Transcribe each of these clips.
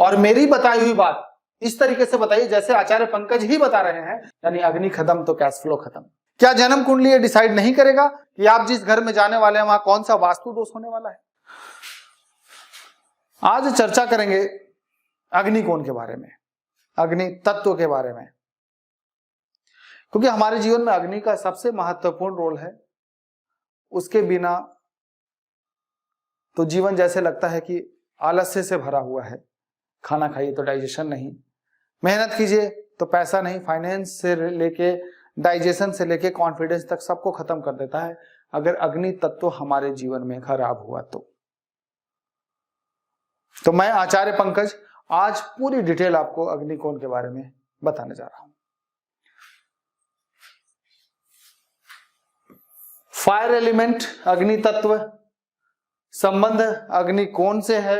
और मेरी बताई हुई बात इस तरीके से बताइए जैसे आचार्य पंकज ही बता रहे हैं, यानी अग्नि खत्म तो कैश फ्लो खत्म। क्या जन्म कुंडली ये डिसाइड नहीं करेगा कि आप जिस घर में जाने वाले हैं वहां कौन सा वास्तु दोष होने वाला है? आज चर्चा करेंगे अग्नि कोण के बारे में, अग्नि तत्व के बारे में, क्योंकि हमारे जीवन में अग्नि का सबसे महत्वपूर्ण रोल है। उसके बिना तो जीवन जैसे लगता है कि आलस्य से भरा हुआ है। खाना खाइए तो डाइजेशन नहीं, मेहनत कीजिए तो पैसा नहीं, फाइनेंस से लेके डाइजेशन से लेके कॉन्फिडेंस तक सबको खत्म कर देता है अगर अग्नि तत्व हमारे जीवन में खराब हुआ तो मैं आचार्य पंकज आज पूरी डिटेल आपको अग्नि कोण के बारे में बताने जा रहा हूं। फायर एलिमेंट अग्नि तत्व, संबंध अग्नि कोण से है,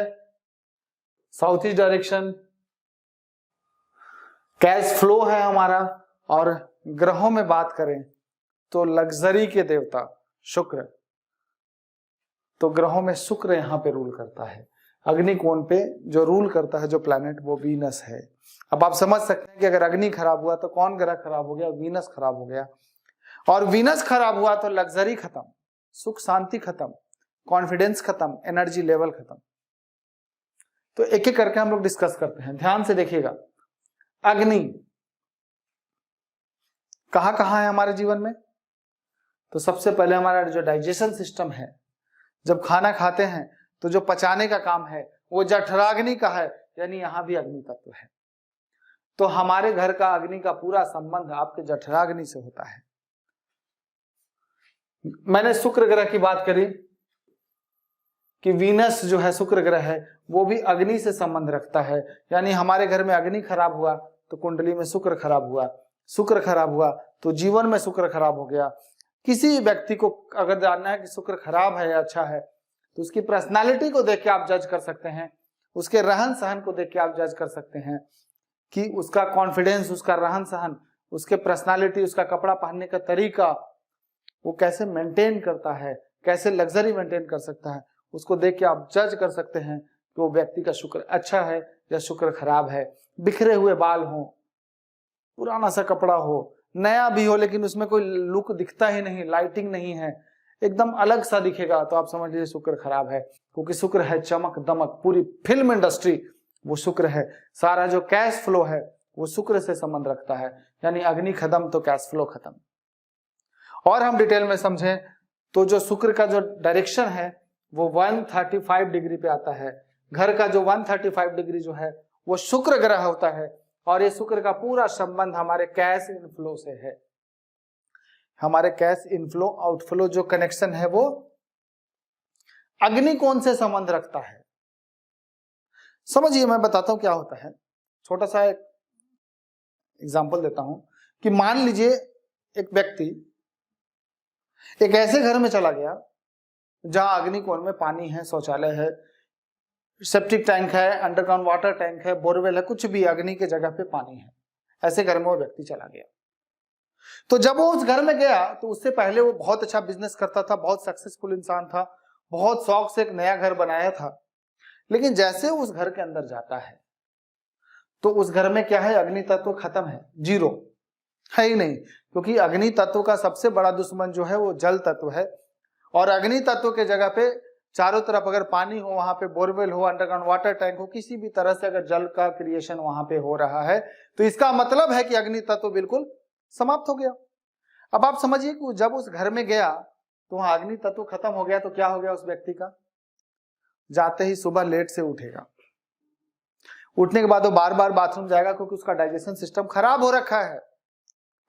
south east direction, cash flow है हमारा, और ग्रहों में बात करें तो लग्जरी के देवता शुक्र, तो ग्रहों में शुक्र यहां पे रूल करता है। अग्नि कोण पे जो रूल करता है जो प्लैनेट वो वीनस है। अब आप समझ सकते हैं कि अगर अग्नि खराब हुआ तो कौन ग्रह खराब हो गया? वीनस खराब हो गया, और वीनस खराब हुआ तो लग्जरी खत्म, सुख शांति खत्म, कॉन्फिडेंस खत्म, एनर्जी लेवल खत्म। तो एक एक करके हम लोग डिस्कस करते हैं, ध्यान से देखिएगा। अग्नि कहां कहां है हमारे जीवन में? तो सबसे पहले हमारा जो डाइजेशन सिस्टम है, जब खाना खाते हैं तो जो पचाने का काम है वो जठराग्नि का है, यानी यहां भी अग्नि तत्व है। तो हमारे घर का अग्नि का पूरा संबंध आपके जठराग्नि से होता है। मैंने शुक्र ग्रह की बात करी कि वीनस जो है शुक्र ग्रह है वो भी अग्नि से संबंध रखता है, यानी हमारे घर में अग्नि खराब हुआ तो कुंडली में शुक्र खराब हुआ, शुक्र खराब हुआ तो जीवन में शुक्र खराब हो गया। किसी व्यक्ति को अगर जानना है कि शुक्र खराब है या अच्छा है तो उसकी पर्सनालिटी को देख के आप जज कर सकते हैं, उसके रहन सहन को देख के आप जज कर सकते हैं कि उसका कॉन्फिडेंस, उसका रहन सहन, उसके पर्सनालिटी, उसका कपड़ा पहनने का तरीका, वो कैसे मेंटेन करता है, कैसे लग्जरी मेंटेन कर सकता है, उसको देख के आप जज कर सकते हैं कि वो व्यक्ति का शुक्र अच्छा है या शुक्र खराब है। बिखरे हुए बाल हो, पुराना सा कपड़ा हो, नया भी हो लेकिन उसमें कोई लुक दिखता ही नहीं, लाइटिंग नहीं है, एकदम अलग सा दिखेगा तो आप समझ लीजिए शुक्र खराब है। क्योंकि शुक्र है चमक दमक, पूरी फिल्म इंडस्ट्री वो शुक्र है, सारा जो कैश फ्लो है वो शुक्र से संबंध रखता है, यानी अग्नि खत्म तो कैश फ्लो खत्म। और हम डिटेल में समझें तो जो शुक्र का जो डायरेक्शन है वो 135 डिग्री पे आता है। घर का जो 135 डिग्री जो है वो शुक्र ग्रह होता है, और ये शुक्र का पूरा संबंध हमारे कैश इनफ्लो से है। हमारे कैश इनफ्लो आउटफ्लो जो कनेक्शन है वो अग्नि कोण से संबंध रखता है। समझिए, मैं बताता हूं क्या होता है। छोटा सा एक एग्जांपल देता हूं कि मान लीजिए एक व्यक्ति एक ऐसे घर में चला गया जहां अग्नि कोण में पानी है, शौचालय है, सेप्टिक टैंक है, अंडरग्राउंड वाटर टैंक है, बोरवेल है, कुछ भी अग्नि के जगह पे पानी है, ऐसे घर में वो व्यक्ति चला गया। तो जब वो उस घर में गया तो उससे पहले वो बहुत अच्छा बिजनेस करता था, बहुत सक्सेसफुल इंसान था, बहुत शौक से एक नया घर बनाया था। लेकिन जैसे उस घर के अंदर जाता है तो उस घर में क्या है? अग्नि तत्व खत्म है, जीरो है ही नहीं, क्योंकि अग्नि तत्व का सबसे बड़ा दुश्मन जो है वो जल तत्व है। और अग्नि तत्व के जगह पे चारों तरफ अगर पानी हो, वहां पे बोरवेल हो, अंडरग्राउंड वाटर टैंक हो, किसी भी तरह से अगर जल का क्रिएशन वहां पे हो रहा है तो इसका मतलब है कि अग्नि तत्व बिल्कुल समाप्त हो गया। अब आप समझिए कि जब उस घर में गया तो वहां अग्नि तत्व खत्म हो गया तो क्या हो गया उस व्यक्ति का? जाते ही सुबह लेट से उठेगा, उठने के बाद वो बार बार बाथरूम जाएगा क्योंकि उसका डाइजेशन सिस्टम खराब हो रखा है,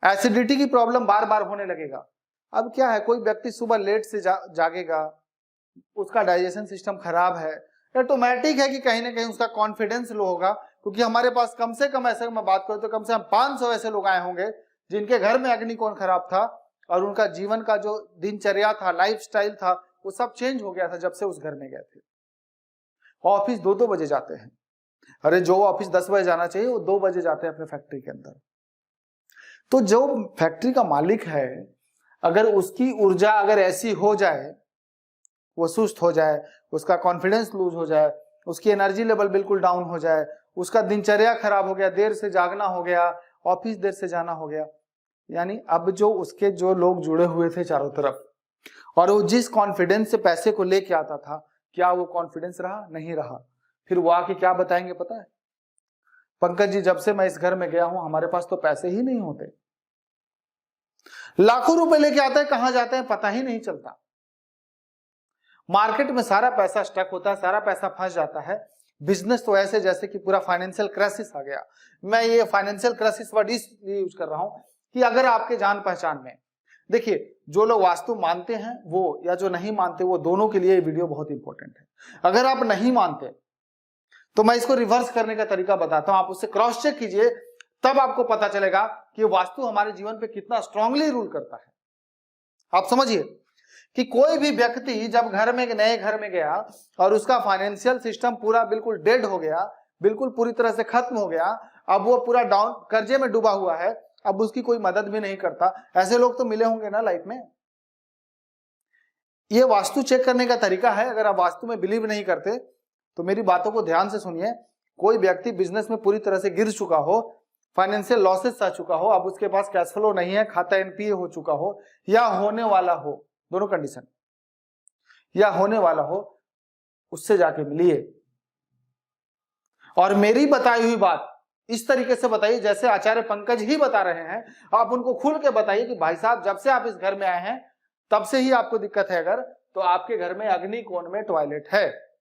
एसिडिटी की प्रॉब्लम बार बार होने लगेगा। अब क्या है, कोई व्यक्ति सुबह लेट से जागेगा, उसका डाइजेशन सिस्टम खराब है, ऑटोमेटिक है कि कहीं ना कहीं उसका कॉन्फिडेंस लो होगा, क्योंकि हमारे पास कम से कम, ऐसे मैं बात करूं तो कम से कम 500 ऐसे लोग आए होंगे जिनके घर में अग्नि कोण खराब था और उनका जीवन का जो दिनचर्या था, लाइफस्टाइल था, वो सब चेंज हो गया था जब से उस घर में गए थे। ऑफिस 2-2 बजे जाते हैं, अरे जो ऑफिस 10 बजे जाना चाहिए वो 2 बजे जाते हैं अपने फैक्ट्री के अंदर। तो जो फैक्ट्री का मालिक है, अगर उसकी ऊर्जा अगर ऐसी हो जाए, वो सुस्त हो जाए, उसका कॉन्फिडेंस लूज हो जाए, उसकी एनर्जी लेवल बिल्कुल डाउन हो जाए, उसका दिनचर्या खराब हो गया, देर से जागना हो गया, ऑफिस देर से जाना हो गया। यानी अब जो उसके जो लोग जुड़े हुए थे चारों तरफ, और वो जिस कॉन्फिडेंस से पैसे को लेके आता था, क्या वो कॉन्फिडेंस रहा? नहीं रहा। फिर वो आके क्या बताएंगे पता है? पंकज जी, जब से मैं इस घर में गया हूं हमारे पास तो पैसे ही नहीं होते। लाखों रुपए लेके आते हैं, कहां जाते हैं पता ही नहीं चलता। मार्केट में सारा पैसा स्टक होता है, सारा पैसा फंस जाता है। बिजनेस तो ऐसे जैसे कि पूरा फाइनेंशियल क्राइसिस आ गया। मैं ये फाइनेंशियल क्राइसिस वर्ड इसलिए यूज कर रहा हूं कि अगर आपके जान पहचान में, देखिए जो लोग वास्तु मानते हैं वो, या जो नहीं मानते वो, दोनों के लिए ये वीडियो बहुत इंपॉर्टेंट है। अगर आप नहीं मानते तो मैं इसको रिवर्स करने का तरीका बताता हूं, आप उससे क्रॉस चेक कीजिए, तब आपको पता चलेगा कि वास्तु हमारे जीवन पे कितना स्ट्रांगली रूल करता है। आप समझिए कि कोई भी व्यक्ति जब घर में, नए घर में गया और उसका फाइनेंशियल सिस्टम पूरा बिल्कुल डेड हो गया, बिल्कुल पूरी तरह से खत्म हो गया, अब वो पूरा डाउन कर्जे में डूबा हुआ है, अब उसकी कोई मदद भी नहीं करता, ऐसे लोग तो मिले होंगे ना लाइफ में। ये वास्तु चेक करने का तरीका है। अगर आप वास्तु में बिलीव नहीं करते तो मेरी बातों को ध्यान से सुनिए। कोई व्यक्ति बिजनेस में पूरी तरह से गिर चुका हो, फाइनेंशियल लॉसेस आ चुका हो, अब उसके पास कैश फ्लो नहीं है, खाता एनपीए हो चुका हो, या होने वाला हो, दोनों कंडीशन, या होने वाला हो, उससे जाके मिलिए और मेरी बताई हुई बात इस तरीके से बताइए जैसे आचार्य पंकज ही बता रहे हैं। आप उनको खुल के बताइए कि भाई साहब, जब से आप इस घर में आए हैं तब से ही आपको दिक्कत है, अगर तो आपके घर में अग्निकोण में टॉयलेट है,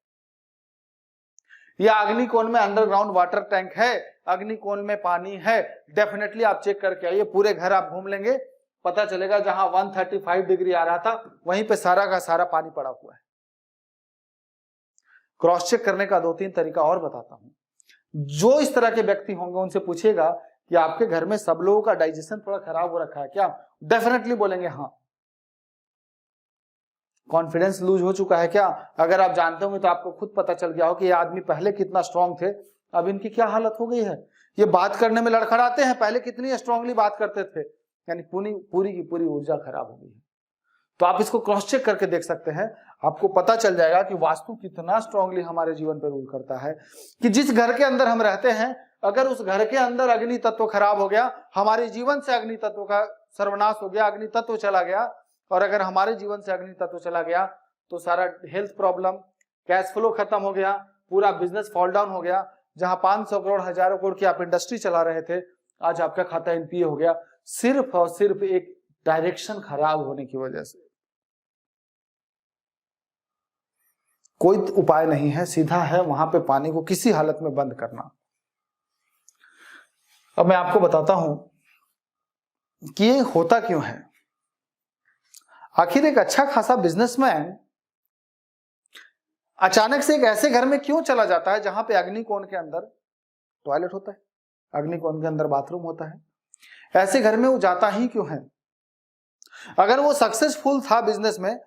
या अग्निकोण में अंडरग्राउंड वाटर टैंक है, अग्निकोण में पानी है, डेफिनेटली आप चेक करके आइए। पूरे घर आप घूम लेंगे, पता चलेगा जहां 135 डिग्री आ रहा था वहीं पे सारा का सारा पानी पड़ा हुआ है। क्रॉस चेक करने का 2-3 तरीका और बताता हूं। जो इस तरह के व्यक्ति होंगे उनसे पूछिएगा कि आपके घर में सब लोगों का डाइजेशन थोड़ा खराब हो रखा है क्या? डेफिनेटली बोलेंगे हाँ। कॉन्फिडेंस लूज हो चुका है क्या? अगर आप जानते होंगे तो आपको खुद पता चल गया हो कि ये आदमी पहले कितना स्ट्रांग थे, अब इनकी क्या हालत हो गई है। ये बात करने में लड़खड़ाते हैं, पहले कितनी स्ट्रांगली बात करते थे, यानी पूरी की पूरी ऊर्जा खराब हो गई है। तो आप इसको क्रॉस चेक करके देख सकते हैं, आपको पता चल जाएगा कि वास्तु कितना स्ट्रांगली हमारे जीवन पर रूल करता है। कि जिस घर के अंदर हम रहते हैं, अगर उस घर के अंदर अग्नि तत्व खराब हो गया, हमारे जीवन से अग्नि तत्व का सर्वनाश हो गया, अग्नि तत्व चला गया, और अगर हमारे जीवन से अग्नि तत्व चला गया तो सारा हेल्थ प्रॉब्लम, कैश फ्लो खत्म हो गया, पूरा बिजनेस फॉल डाउन हो गया। जहां 500 करोड़, हजारों करोड़ की आप इंडस्ट्री चला रहे थे, आज आपका खाता एनपीए हो गया, सिर्फ और सिर्फ एक डायरेक्शन खराब होने की वजह से। कोई उपाय नहीं है, सीधा है वहां पे पानी को किसी हालत में बंद करना। अब मैं आपको बताता हूं कि ये होता क्यों है। आखिर एक अच्छा खासा बिजनेसमैन अचानक से एक ऐसे घर में क्यों चला जाता है जहां पे अग्निकोण के अंदर टॉयलेट होता है, अग्निकोण के अंदर बाथरूम होता है? ऐसे घर में वो जाता ही क्यों है? अगर वो सक्सेसफुल था बिजनेस में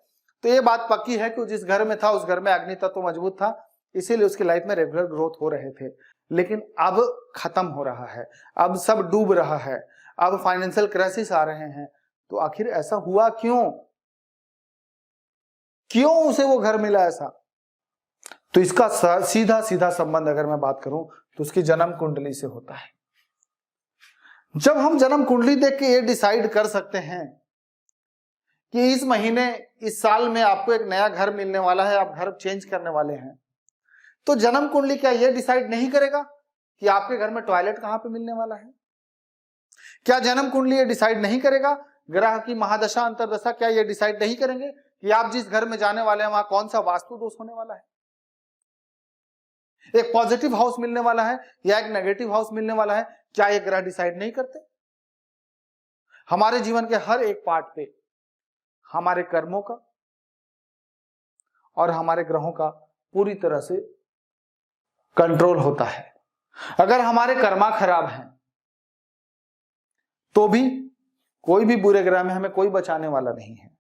तो ये बात पक्की है कि जिस घर में था उस घर में अग्नि तत्व मजबूत था, इसीलिए उसकी लाइफ में रेगुलर ग्रोथ हो रहे थे। लेकिन अब खत्म हो रहा है, अब सब डूब रहा है, अब फाइनेंशियल क्राइसिस आ रहे हैं। तो आखिर ऐसा हुआ क्यों? क्यों उसे वो घर मिला ऐसा? तो इसका सीधा सीधा संबंध अगर मैं बात करूं तो उसकी जन्म कुंडली से होता है। जब हम जन्म कुंडली देख के ये डिसाइड कर सकते हैं कि इस महीने, इस साल में आपको एक नया घर मिलने वाला है, आप घर चेंज करने वाले हैं, तो जन्म कुंडली क्या ये डिसाइड नहीं करेगा कि आपके घर में टॉयलेट कहां पे मिलने वाला है? क्या जन्म कुंडली ये डिसाइड नहीं करेगा? ग्रह की महादशा अंतरदशा क्या ये डिसाइड नहीं करेंगे कि आप जिस घर में जाने वाले हैं वहां कौन सा वास्तु दोष होने वाला है? एक पॉजिटिव हाउस मिलने वाला है या एक नेगेटिव हाउस मिलने वाला है? क्या ये ग्रह डिसाइड नहीं करते? हमारे जीवन के हर एक पार्ट पे हमारे कर्मों का और हमारे ग्रहों का पूरी तरह से कंट्रोल होता है। अगर हमारे कर्मा खराब हैं तो भी कोई भी बुरे ग्रह में हमें कोई बचाने वाला नहीं है।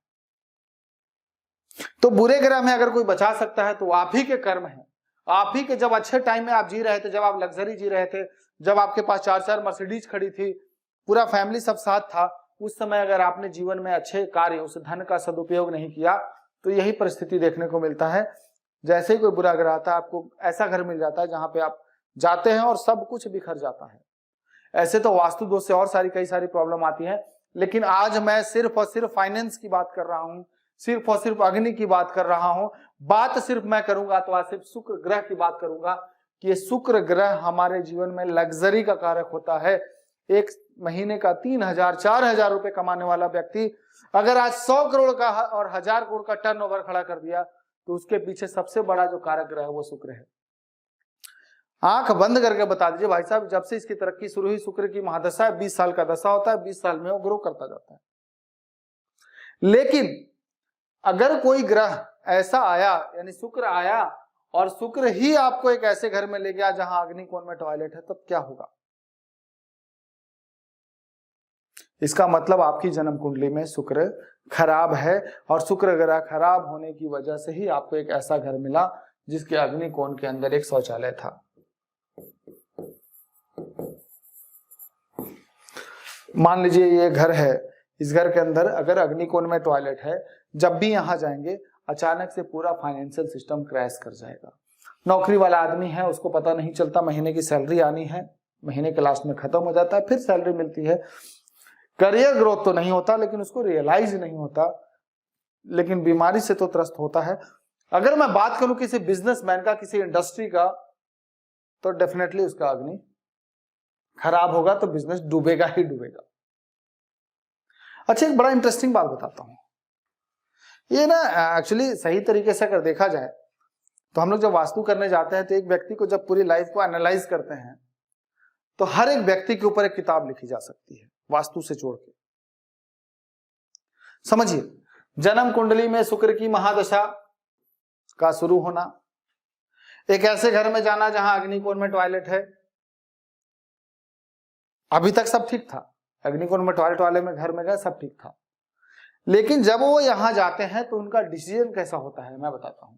तो बुरे ग्रह में अगर कोई बचा सकता है तो आप ही के कर्म है। आप ही के, जब अच्छे टाइम में आप जी रहे थे, जब आप लग्जरी जी रहे थे, जब आपके पास 4-4 मर्सिडीज खड़ी थी, पूरा फैमिली सब साथ था, उस समय अगर आपने जीवन में अच्छे कार्य, उस धन का सदुपयोग नहीं किया तो यही परिस्थिति देखने को मिलता है। जैसे ही कोई बुरा ग्रह आता है आपको ऐसा घर मिल जाता है जहां पे आप जाते हैं और सब कुछ बिखर जाता है। ऐसे तो वास्तु दोष से और कई सारी प्रॉब्लम आती है, लेकिन आज मैं सिर्फ और सिर्फ फाइनेंस की बात कर रहा हूं, सिर्फ और सिर्फ अग्नि की बात कर रहा हूं। बात सिर्फ मैं करूंगा तो आज सिर्फ शुक्र ग्रह की बात करूंगा कि ये शुक्र ग्रह हमारे जीवन में लग्जरी का कारक होता है। एक महीने का 3,000 4,000 रुपए कमाने वाला व्यक्ति अगर आज 100 करोड़ का और 1,000 करोड़ का टर्नओवर खड़ा कर दिया तो उसके पीछे सबसे बड़ा जो कारक ग्रह है वो शुक्र है। आंख बंद करके बता दीजिए भाई साहब, जब से इसकी तरक्की शुरू हुई, शुक्र की महादशा है, 20 साल का दशा होता है, 20 साल में वो ग्रो करता जाता है। लेकिन अगर कोई ग्रह ऐसा आया, यानी शुक्र आया और शुक्र ही आपको एक ऐसे घर में ले गया जहां अग्नि कोण में टॉयलेट है, तब क्या होगा? इसका मतलब आपकी जन्म कुंडली में शुक्र खराब है और शुक्र ग्रह खराब होने की वजह से ही आपको एक ऐसा घर मिला जिसके अग्नि कोण के अंदर एक शौचालय था। मान लीजिए ये घर है, इस घर के अंदर अगर अग्नि कोण में टॉयलेट है, जब भी यहां जाएंगे अचानक से पूरा फाइनेंशियल सिस्टम क्रैश कर जाएगा। नौकरी वाला आदमी है, उसको पता नहीं चलता महीने की सैलरी आनी है, महीने के लास्ट में खत्म हो जाता है, फिर सैलरी मिलती है। करियर ग्रोथ तो नहीं होता, लेकिन उसको रियलाइज नहीं होता, लेकिन बीमारी से तो त्रस्त होता है। अगर मैं बात करूं किसी बिजनेसमैन का, किसी इंडस्ट्री का, तो डेफिनेटली उसका अग्नि खराब होगा, तो बिजनेस डूबेगा ही डूबेगा। अच्छा, एक बड़ा इंटरेस्टिंग बात बताता हूं। ये ना एक्चुअली सही तरीके से अगर देखा जाए तो हम लोग जब वास्तु करने जाते हैं तो एक व्यक्ति को जब पूरी लाइफ को एनालाइज करते हैं तो हर एक व्यक्ति के ऊपर एक किताब लिखी जा सकती है वास्तु से जोड़ के। समझिए, जन्म कुंडली में शुक्र की महादशा का शुरू होना, एक ऐसे घर में जाना जहां अग्निकोण में टॉयलेट है, अभी तक सब ठीक था, अग्निकोण में टॉयलेट वाले में घर में गए, सब ठीक था, लेकिन जब वो यहां जाते हैं तो उनका डिसीजन कैसा होता है मैं बताता हूं।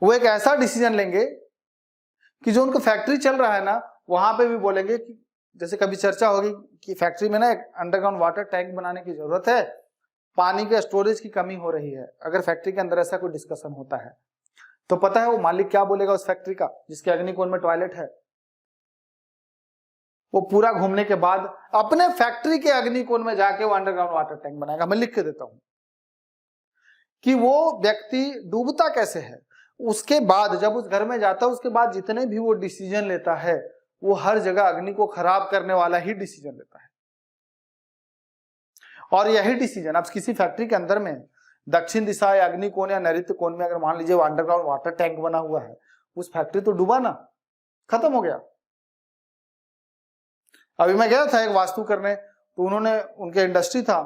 वो एक ऐसा डिसीजन लेंगे कि जो उनको फैक्ट्री चल रहा है ना, वहां पे भी बोलेंगे कि जैसे कभी चर्चा होगी कि फैक्ट्री में ना एक अंडरग्राउंड वाटर टैंक बनाने की जरूरत है, पानी के स्टोरेज की कमी हो रही है। अगर फैक्ट्री के अंदर ऐसा कोई डिस्कशन होता है तो पता है वो मालिक क्या बोलेगा उस फैक्ट्री का जिसके अग्निकोण में टॉयलेट है? वो पूरा घूमने के बाद अपने फैक्ट्री के अग्निकोण में जाके वो अंडरग्राउंड वाटर टैंक बनाएगा। मैं लिख के देता हूं कि वो व्यक्ति डूबता कैसे है। उसके बाद जब उस घर में जाता है, उसके बाद जितने भी वो डिसीजन लेता है वो हर जगह अग्नि को खराब करने वाला ही डिसीजन लेता है। और यही डिसीजन अब किसी फैक्ट्री के अंदर में दक्षिण दिशा या अग्नि कोण या नैऋत्य कोण में अगर मान लीजिए वो अंडरग्राउंड वाटर टैंक बना हुआ है, उस फैक्ट्री तो डूबा ना, खत्म हो गया। अभी मैं गया था एक वास्तु करने, तो उन्होंने, उनके इंडस्ट्री था,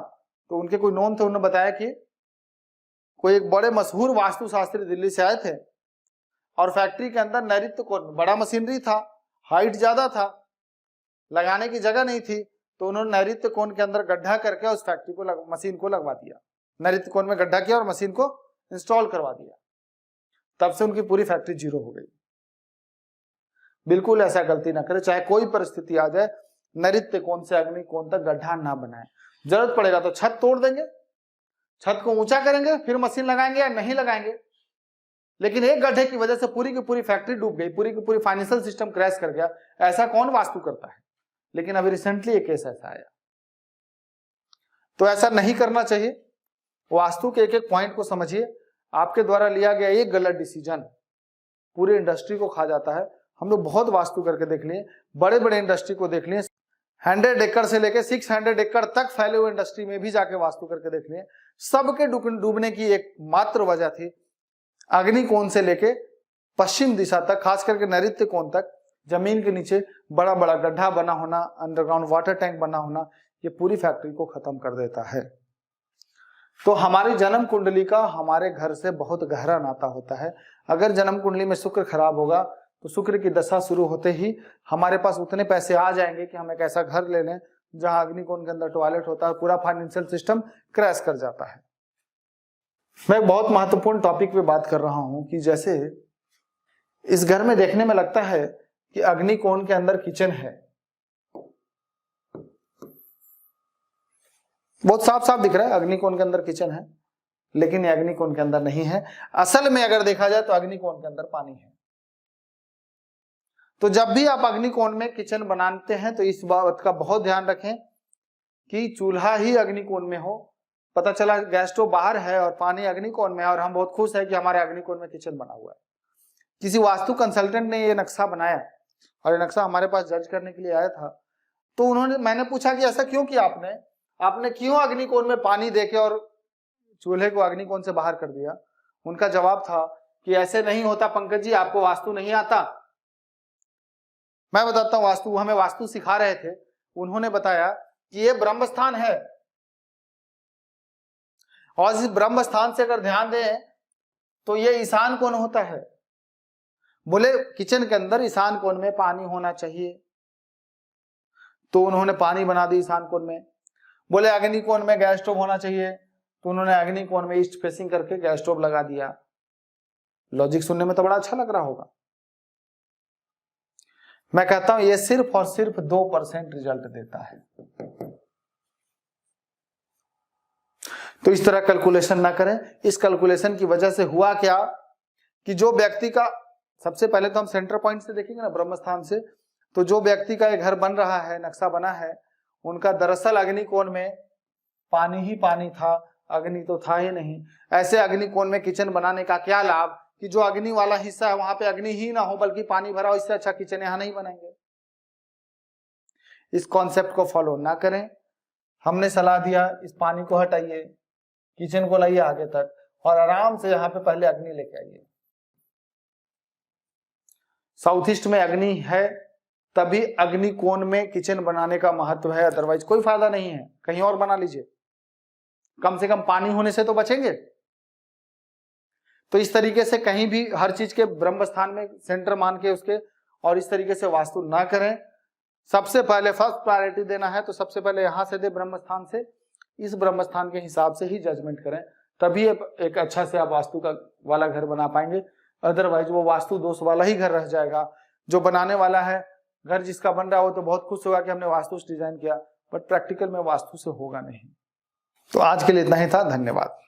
तो उनके कोई नोन थे, उन्होंने बताया कि कोई एक बड़े मशहूर वास्तु शास्त्री दिल्ली से आए थे और फैक्ट्री के अंदर नैऋत्य कोण बड़ा मशीनरी था, हाइट ज्यादा था, लगाने की जगह नहीं थी, तो उन्होंने नैऋत्य कोण के अंदर गड्ढा करके उस फैक्ट्री को मशीन को लगवा दिया। नैऋत्य कोण में गड्ढा किया और मशीन को इंस्टॉल करवा दिया। तब से उनकी पूरी फैक्ट्री जीरो हो गई। बिल्कुल ऐसा गलती ना करें, चाहे कोई परिस्थिति आ जाए, नैऋत्य कोण से अग्नि कोण तक गड्ढा ना बनाए। जरूरत पड़ेगा तो छत तोड़ देंगे, छत को ऊंचा करेंगे, फिर मशीन लगाएंगे या नहीं लगाएंगे, लेकिन एक गड्ढे की वजह से पूरी की पूरी फैक्ट्री डूब गई, पूरी की पूरी फाइनेंशियल सिस्टम क्रैश कर गया। ऐसा कौन वास्तु करता है? लेकिन अभी रिसेंटली एक केस ऐसा आया। तो ऐसा नहीं करना चाहिए। वास्तु के एक एक पॉइंट को समझिए। आपके द्वारा लिया गया एक गलत डिसीजन पूरी इंडस्ट्री को खा जाता है। हम लोग बहुत वास्तु करके देख लिए, बड़े बड़े इंडस्ट्री को देख लिए, 100 एकड़ से लेके 600 एकड़ तक फैले हुए इंडस्ट्री में भी जाके वास्तु करके देख लिए। सबके डूबने की एक मात्र वजह थी अग्नि कोण से लेके पश्चिम दिशा तक, खास करके नैऋत्य कोण तक जमीन के नीचे बड़ा बड़ा गड्ढा बना होना, अंडरग्राउंड वाटर टैंक बना होना, ये पूरी फैक्ट्री को खत्म कर देता है। तो हमारी जन्म कुंडली का हमारे घर से बहुत गहरा नाता होता है। अगर जन्म कुंडली में शुक्र खराब होगा तो शुक्र की दशा शुरू होते ही हमारे पास उतने पैसे आ जाएंगे कि हम एक ऐसा घर ले लें जहां अग्निकोण के अंदर टॉयलेट होता है, पूरा फाइनेंशियल सिस्टम क्रैश कर जाता है। मैं एक बहुत महत्वपूर्ण टॉपिक पे बात कर रहा हूं कि जैसे इस घर में देखने में लगता है कि अग्निकोण के अंदर किचन है, बहुत साफ साफ दिख रहा है अग्निकोण के अंदर किचन है, लेकिन ये अग्निकोण के अंदर नहीं है। असल में अगर देखा जाए तो अग्निकोण के अंदर पानी है। तो जब भी आप अग्निकोण में किचन बनाते हैं तो इस बात का बहुत ध्यान रखें कि चूल्हा ही अग्निकोण में हो। पता चला गैस स्टोव बाहर है और पानी अग्निकोण में है और हम बहुत खुश है कि हमारे अग्निकोण में किचन बना हुआ है। किसी वास्तु कंसल्टेंट ने ये नक्शा बनाया और ये नक्शा हमारे पास जज करने के लिए आया था, तो मैंने पूछा कि ऐसा क्यों किया आपने क्यों अग्निकोण में पानी देके और चूल्हे को अग्निकोण से बाहर कर दिया। उनका जवाब था कि ऐसे नहीं होता पंकज जी, आपको वास्तु नहीं आता। मैं बताता हूं वास्तु, हमें वास्तु सिखा रहे थे। उन्होंने बताया कि ये ब्रह्म स्थान है और इस ब्रह्म स्थान से अगर ध्यान दें तो ये ईशान कोण होता है। बोले किचन के अंदर ईशान कोण में पानी होना चाहिए, तो उन्होंने पानी बना दी ईशान कोण में। बोले अग्नि कोण में गैस स्टोव होना चाहिए, तो उन्होंने अग्नि कोण में ईस्ट फेसिंग करके गैस स्टोव लगा दिया। लॉजिक सुनने में तो बड़ा अच्छा लग रहा होगा। मैं कहता हूं ये सिर्फ और सिर्फ 2% रिजल्ट देता है। तो इस तरह कैलकुलेशन ना करें। इस कैलकुलेशन की वजह से हुआ क्या कि जो व्यक्ति का, सबसे पहले तो हम सेंटर पॉइंट से देखेंगे ना, ब्रह्म स्थान से, तो जो व्यक्ति का ये घर बन रहा है, नक्शा बना है, उनका दरअसल अग्निकोण में पानी ही पानी था, अग्नि तो था ही नहीं। ऐसे अग्निकोण में किचन बनाने का क्या लाभ कि जो अग्नि वाला हिस्सा है वहां पे अग्नि ही ना हो बल्कि पानी भरा हो। इससे अच्छा किचन यहां नहीं बनाएंगे। इस कॉन्सेप्ट को फॉलो ना करें। हमने सलाह दिया इस पानी को हटाइए, किचन को लाइए आगे तक और आराम से यहाँ पे पहले अग्नि लेके आइए। साउथ ईस्ट में अग्नि है तभी अग्निकोण में किचन बनाने का महत्व है, अदरवाइज कोई फायदा नहीं है। कहीं और बना लीजिए, कम से कम पानी होने से तो बचेंगे। तो इस तरीके से कहीं भी हर चीज के ब्रह्म स्थान में सेंटर मान के उसके, और इस तरीके से वास्तु ना करें। सबसे पहले फर्स्ट प्रायोरिटी देना है तो सबसे पहले यहां से दे ब्रह्म स्थान से, इस ब्रह्म स्थान के हिसाब से ही जजमेंट करें, तभी एक अच्छा से आप वास्तु का वाला घर बना पाएंगे। अदरवाइज वो वास्तु दोष वाला ही घर रह जाएगा। जो बनाने वाला है घर, जिसका बन रहा हो, तो बहुत खुश होगा कि हमने वास्तु डिजाइन किया, बट प्रैक्टिकल में वास्तु से होगा नहीं। तो आज के लिए इतना ही था। धन्यवाद।